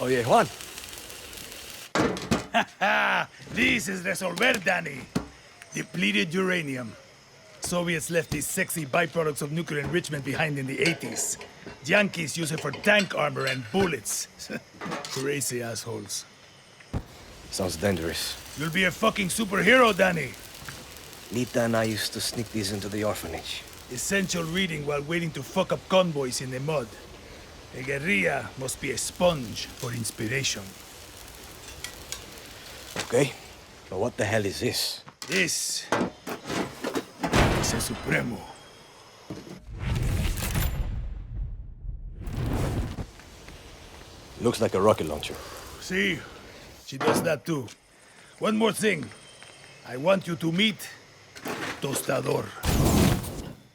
Oye, Juan. This is Resolver, Dani. Depleted uranium. Soviets left these sexy byproducts of nuclear enrichment behind in the 80s. Yankees use it for tank armor and bullets. Crazy assholes. Sounds dangerous. You'll be a fucking superhero, Dani. Nita and I used to sneak these into the orphanage. Essential reading while waiting to fuck up convoys in the mud. A guerrilla must be a sponge for inspiration. Okay, but what the hell is this? This is a Supremo. Looks like a rocket launcher. See, she does that too. One more thing. I want you to meet Tostador.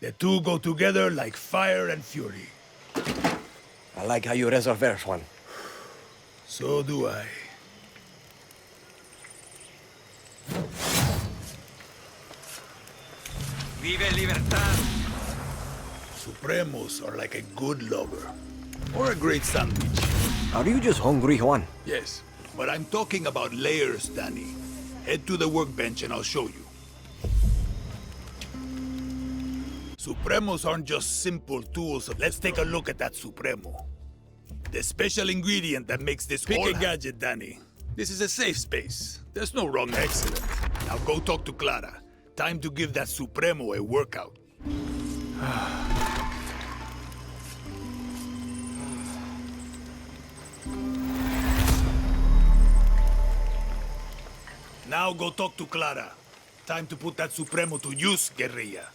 The two go together like fire and fury. I like how you resolver, Juan. So do I. Vive Libertad! Supremos are like a good lover. Or a great sandwich. Are you just hungry, Juan? Yes, but I'm talking about layers, Dani. Head to the workbench and I'll show you. Supremos aren't just simple tools. Let's take a look at that Supremo. The special ingredient that makes this Pick a gadget, Dani. This is a safe space. There's no wrong accident. Now go talk to Clara. Time to give that Supremo a workout. Now go talk to Clara. Time to put that Supremo to use, guerrilla.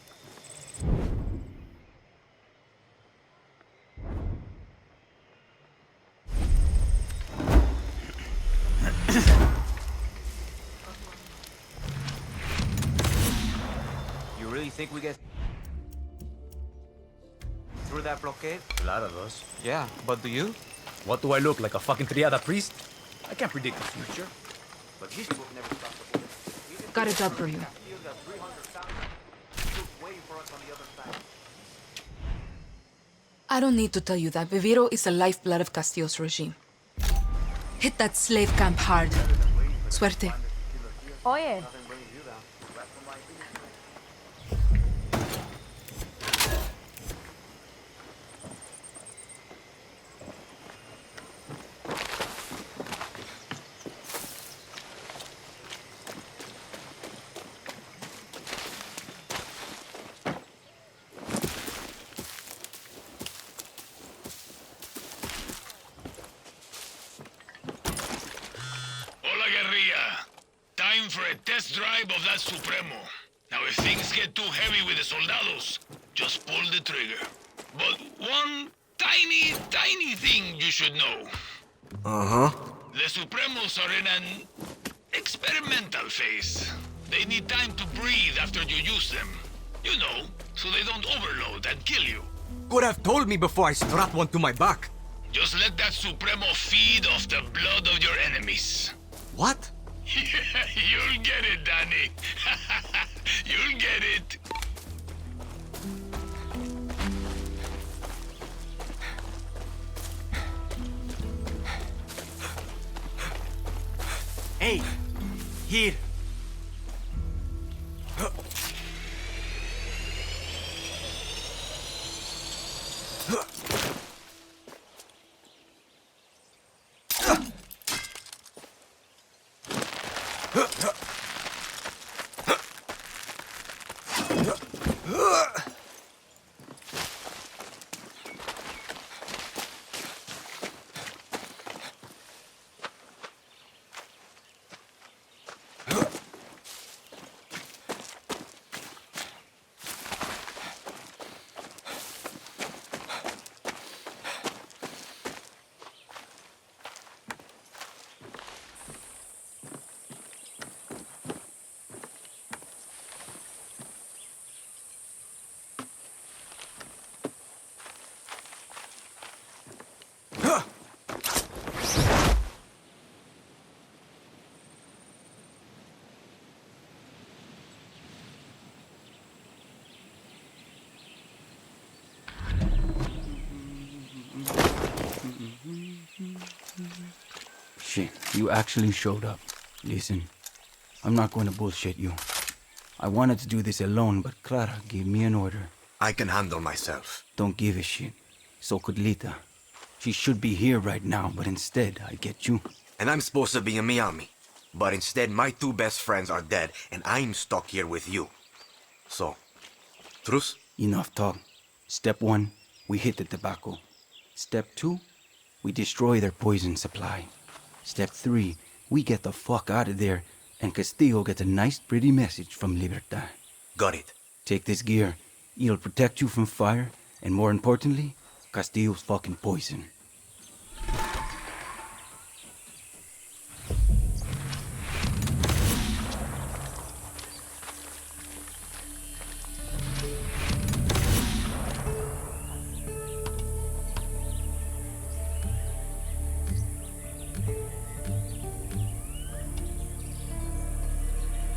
You really think we get through that blockade? Clara does. Yeah, but do you? What do I look like, a fucking triada priest? I can't predict the future. But this book never stops the bullet. Got a job for you. I don't need to tell you that Viviro is the lifeblood of Castillo's regime. Hit that slave camp hard. Suerte. Oye, Hola, guerrilla. Time for a test drive of that Supremo. Now, if things get too heavy with the soldados, just pull the trigger. But one tiny, tiny thing you should know. Uh-huh. The Supremos are in an experimental phase. They need time to breathe after you use them. You know, so they don't overload and kill you. Could have told me before I strap one to my back. Just let that Supremo feed off the blood of your enemies. What? You'll get it, Dani. You'll get it. Hey, here. Shit, you actually showed up. Listen, I'm not going to bullshit you. I wanted to do this alone, but Clara gave me an order. I can handle myself. Don't give a shit. So could Lita. She should be here right now, but instead, I get you. And I'm supposed to be in Miami. But instead, my two best friends are dead, and I'm stuck here with you. So, truce? Enough talk. Step 1, we hit the tobacco. Step 2, we destroy their poison supply. Step 3, we get the fuck out of there, and Castillo gets a nice pretty message from Libertad. Got it. Take this gear. It'll protect you from fire, and more importantly, Castillo's fucking poison.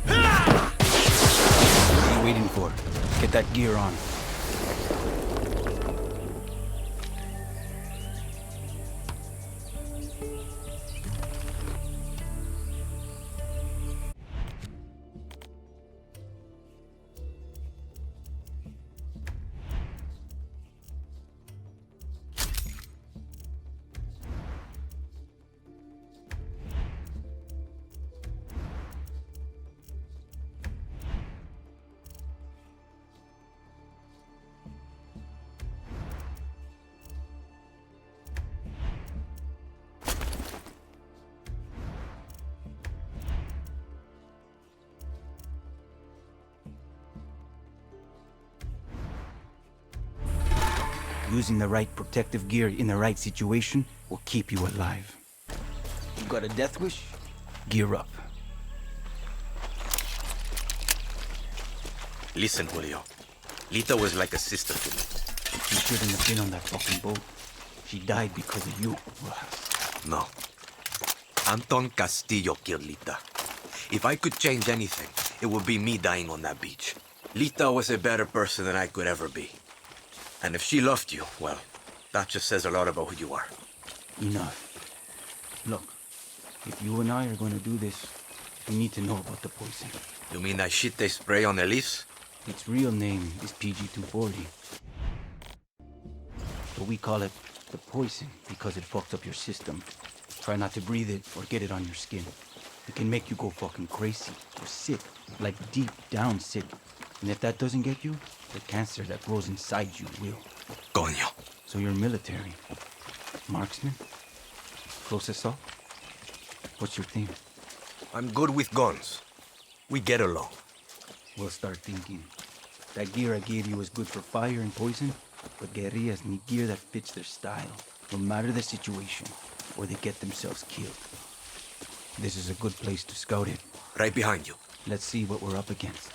What are you waiting for? Get that gear on. Using the right protective gear in the right situation will keep you alive. You got a death wish? Gear up. Listen, Julio. Lita was like a sister to me. You shouldn't have been on that fucking boat. She died because of you, Rojas. No. Anton Castillo killed Lita. If I could change anything, it would be me dying on that beach. Lita was a better person than I could ever be. And if she loved you, well, that just says a lot about who you are. Enough. Look, if you and I are going to do this, we need to know about the poison. You mean that shit they spray on the leaves? Its real name is PG-240. But we call it the poison because it fucks up your system. Try not to breathe it or get it on your skin. It can make you go fucking crazy or sick, like deep down sick. And if that doesn't get you, the cancer that grows inside you will. Coño. So you're military. Marksman? Close assault? What's your theme? I'm good with guns. We get along. We'll start thinking. That gear I gave you is good for fire and poison, but guerrillas need gear that fits their style, no matter the situation, or they get themselves killed. This is a good place to scout it. Right behind you. Let's see what we're up against.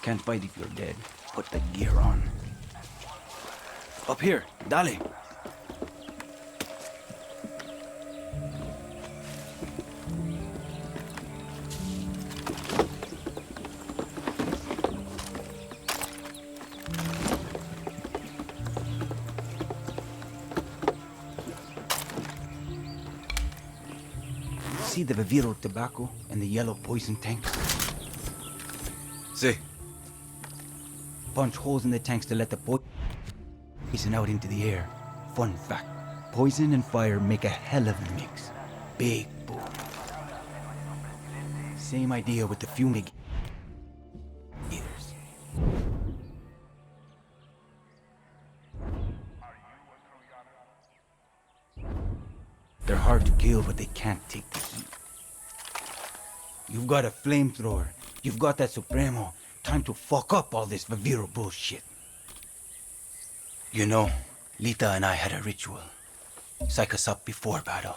Can't fight if you're dead. Put the gear on. Up here, dale. See the Viviro tobacco and the yellow poison tanks? See. Punch holes in the tanks to let the poison out into the air. Fun fact, poison and fire make a hell of a mix. Big boom. Same idea with the fumigators. They're hard to kill, but they can't take the heat. You've got a flamethrower. You've got that Supremo. Time to fuck up all this Viviro bullshit. You know, Lita and I had a ritual. Psych us up before battle.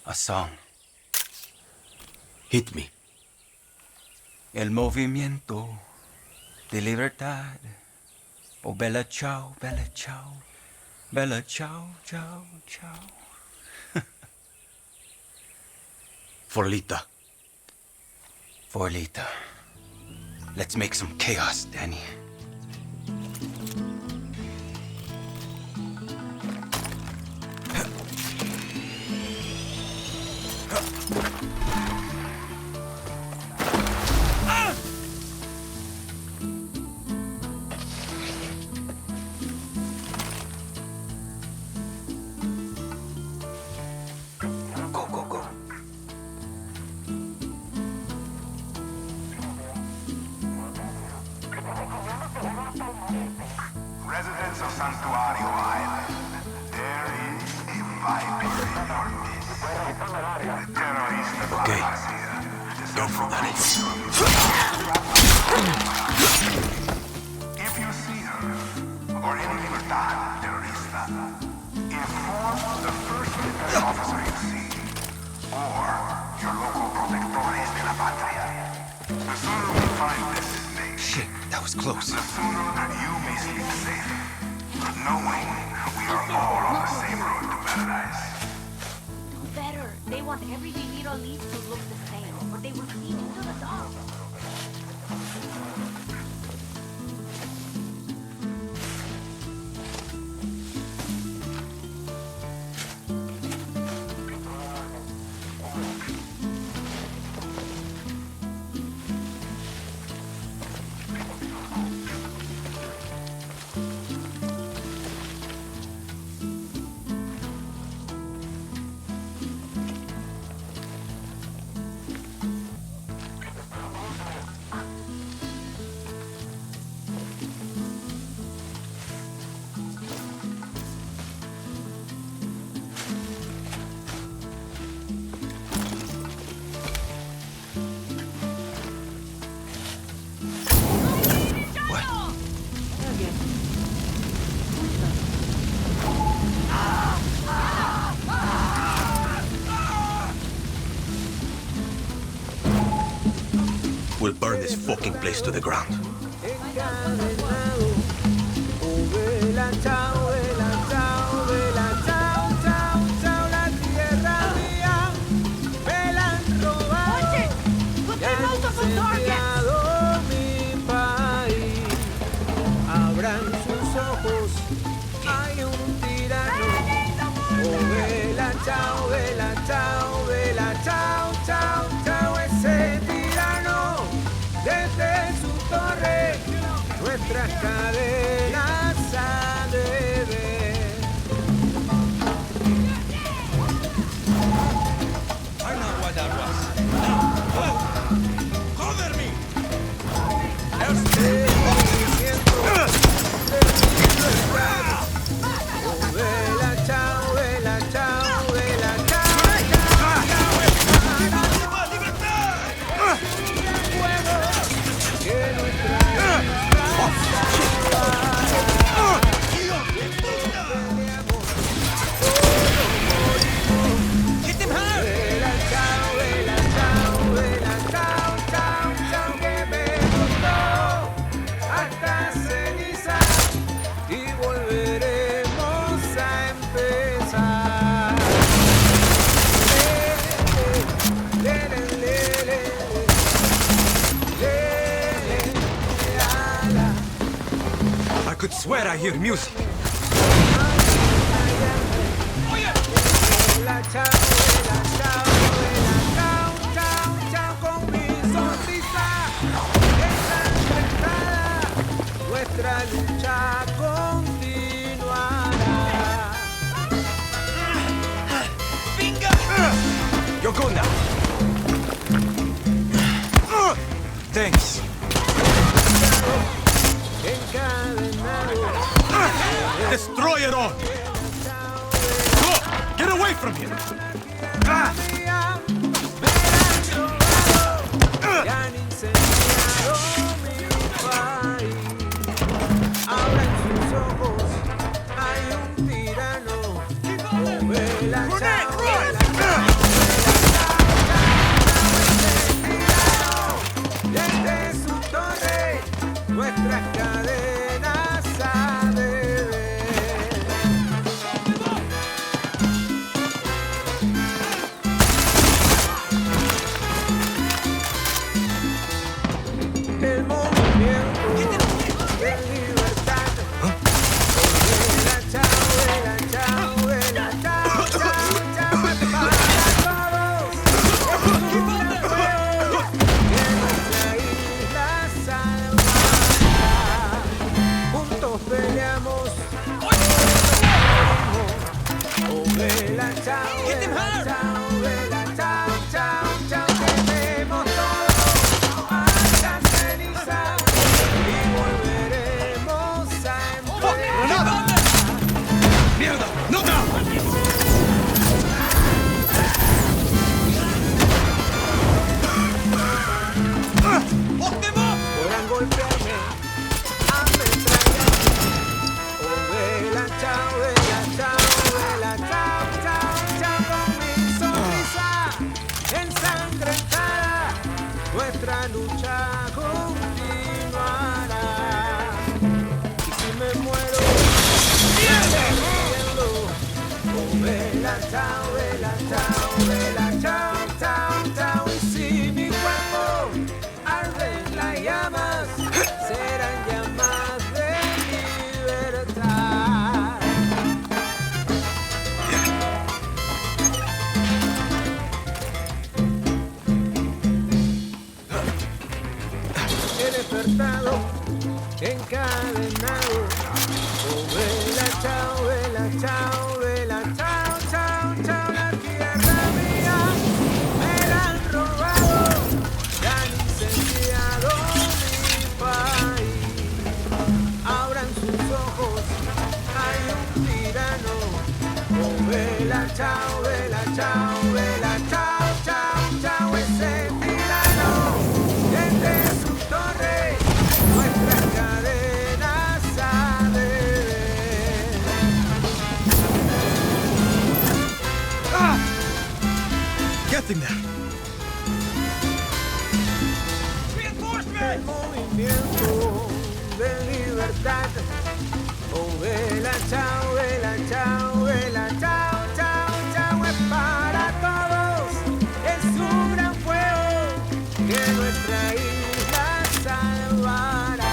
A song. Hit me. El movimiento de libertad. Oh, bella ciao, bella ciao. Bella ciao, ciao, ciao. For Lita. For Lita. Let's make some chaos, Dani. Santuario Island, there is a viper in your midst. The terrorist of La Garcia. Go for that. If you see her, or any Libertad terrorista, inform the first military officer you see, or your local protectores de la patria. The sooner we find this snake, Shit, that was close. the sooner that you may sleep safe, knowing we are all on the same road to paradise. Do better. They want every Viviro leaf to look the same, or they will feed you to the dogs. We'll burn this fucking place to the ground. Abran sus ojos, hay un tirano. Oh, vela, chao, vela, chao, vela, chao, chao, chao, ese tirano. Desde su torre, nuestras cadenas ha de ver. I know what that was. Now, go! Cover me! Este movimiento de libertad. Oh, vela, chao, vela, chao, vela, chao, chao, chao, ¡Viva libertad! que nuestra Hit him hard! vela, chao, vela, chao, vela, chao, chao, chao, que me costó hasta ceniza y volveremos a empezar. Le, le, le, le, le, le, la, I could swear I hear music. la, chao, vela, chao, vela, chao, chao, chao, con mi sonrisa ensangrentada, nuestra lucha continuará. You're good now. Thanks. Encadenado, Destroy it all. Look, get away from here. mía, me han robado y han incendiado mi país. Ahora en sus ojos hay un tirano. Oh, vela, chao, vela, chao, desde su torre, nuestras cadenas ha de ver. El movimiento de libertad. Vela, chao, vela, chao, vela, chao, chao, chao, es para todos. Es un fuego que nuestra isla salvará. Juntos peleamos. Oh, vela, chao, vela, chao, vela, chao, chao, chao, quememos todo hasta ceniza y volveremos a empezar. hay un tirano. Oh, vela, chao, vela, chao, vela, chao, chao, chao, ese tirano. Desde su torre, nuestras cadenas a beber. Getting there. El movimiento de libertad. Oh, vela, chao, vela, chao, vela, chao, chao, chao, es para todos. Es un gran fuego que nuestra isla salvará.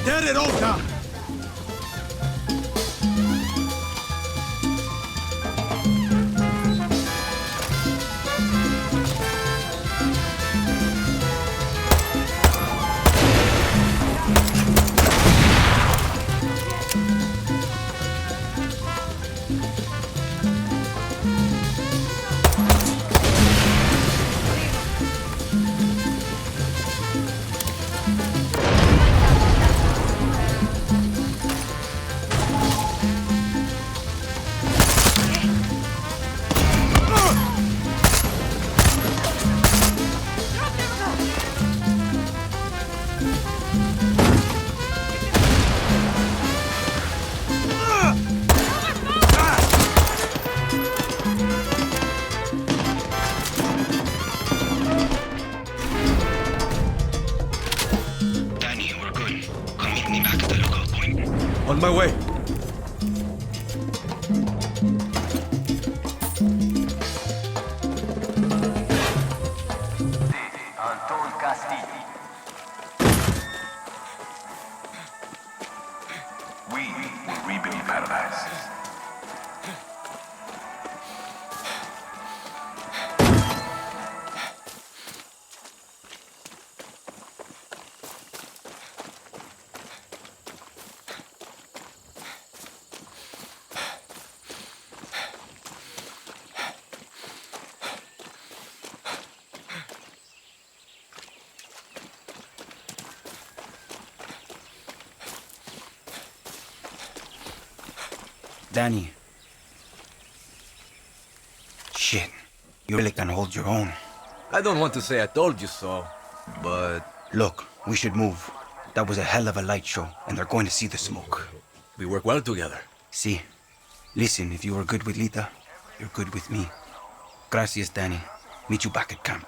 Get it, Ota! On my way. Anton Castillo. We will rebuild paradise. Dani. Shit. You really can hold your own. I don't want to say I told you so, but Look, we should move. That was a hell of a light show, and they're going to see the smoke. we work well together. See? Listen, if you are good with Lita, you're good with me. Gracias, Dani. Meet you back at camp.